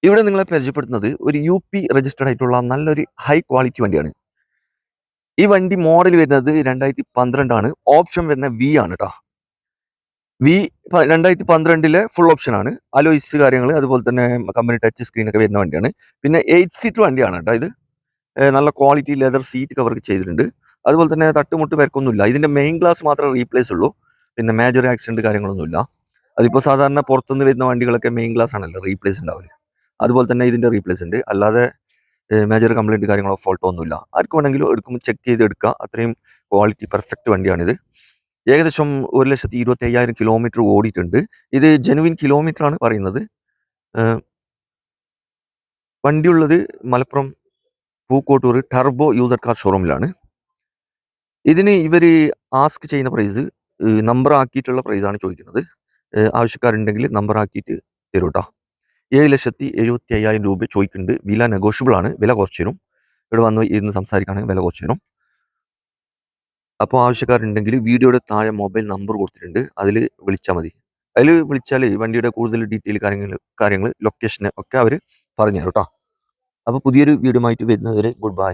ഇവിടെ നിങ്ങളെ പരിചയപ്പെടുത്തുന്നത് ഒരു UP രജിസ്റ്റേർഡ് ആയിട്ടുള്ള നല്ലൊരു ഹൈ ക്വാളിറ്റി വണ്ടിയാണ്. ഈ വണ്ടി മോഡൽ വരുന്നത് 2012 ആണ്. ഓപ്ഷൻ വരുന്ന വി ആണ് കേട്ടോ. വി 2012 ഫുൾ ഓപ്ഷൻ ആണ്. അലോയ്സ് കാര്യങ്ങൾ അതുപോലെ തന്നെ കമ്പനി ടച്ച് സ്ക്രീൻ ഒക്കെ വരുന്ന വണ്ടിയാണ്. പിന്നെ 8 സീറ്റർ വണ്ടിയാണ് കേട്ടോ ഇത്. നല്ല ക്വാളിറ്റി ലെതർ സീറ്റ് കവർ ചെയ്തിട്ടുണ്ട്. അതുപോലെ തന്നെ തട്ടുമുട്ട് പേർക്കൊന്നുമില്ല. ഇതിന്റെ മെയിൻ ഗ്ലാസ് മാത്രമേ റീപ്ലേസ് ഉള്ളൂ. പിന്നെ മേജർ ആക്സിഡന്റ് കാര്യങ്ങളൊന്നുമില്ല. അതിപ്പോൾ സാധാരണ പുറത്തുനിന്ന് വരുന്ന വണ്ടികളൊക്കെ മെയിൻ ഗ്ലാസ് ആണല്ലോ റീപ്ലേസ് ഉണ്ടാവില്ല. അതുപോലെ തന്നെ ഇതിന്റെ റീപ്ലേസ് ഉണ്ട്. അല്ലാതെ മേജർ കംപ്ലൈൻറ്റ് കാര്യങ്ങളോ ഫോൾട്ടോ ഒന്നുമില്ല. ആർക്ക് വേണമെങ്കിലും എടുക്കുമ്പോൾ ചെക്ക് ചെയ്ത് എടുക്കുക. അത്രയും ക്വാളിറ്റി പെർഫെക്റ്റ് വണ്ടിയാണിത്. ഏകദേശം 1,25,000 കിലോമീറ്റർ ഓടിയിട്ടുണ്ട്. ഇത് ജെനുവിൻ കിലോമീറ്റർ ആണ് പറയുന്നത്. വണ്ടിയുള്ളത് Malappuram Pookkottur turbo user car ഷോറൂമിലാണ്. ഇതിന് ഇവർ ആസ്ക് ചെയ്യുന്ന പ്രൈസ് നമ്പർ ആക്കിയിട്ടുള്ള പ്രൈസാണ് ചോദിക്കുന്നത്. ആവശ്യക്കാരുണ്ടെങ്കിൽ നമ്പർ ആക്കിയിട്ട് തരും കേട്ടോ. 7,75,000 രൂപ ചോദിക്കുന്നുണ്ട്. വില നെഗോഷ്യബിൾ ആണ്. വില കുറച്ച് തരും. ഇവിടെ വന്ന് ഇരുന്ന് സംസാരിക്കുകയാണെങ്കിൽ വില കുറച്ച് തരും. അപ്പോൾ ആവശ്യക്കാരുണ്ടെങ്കിൽ വീഡിയോയുടെ താഴെ മൊബൈൽ നമ്പർ കൊടുത്തിട്ടുണ്ട്. അതിൽ വിളിച്ചാൽ മതി. അതിൽ വിളിച്ചാൽ വണ്ടിയുടെ കൂടുതൽ ഡീറ്റെയിൽ കാര്യങ്ങൾ ലൊക്കേഷൻ ഒക്കെ അവർ പറഞ്ഞു തരും കേട്ടോ. അപ്പോൾ പുതിയൊരു വീഡിയോ ആയിട്ട് വരുന്നവരെ ഗുഡ് ബൈ.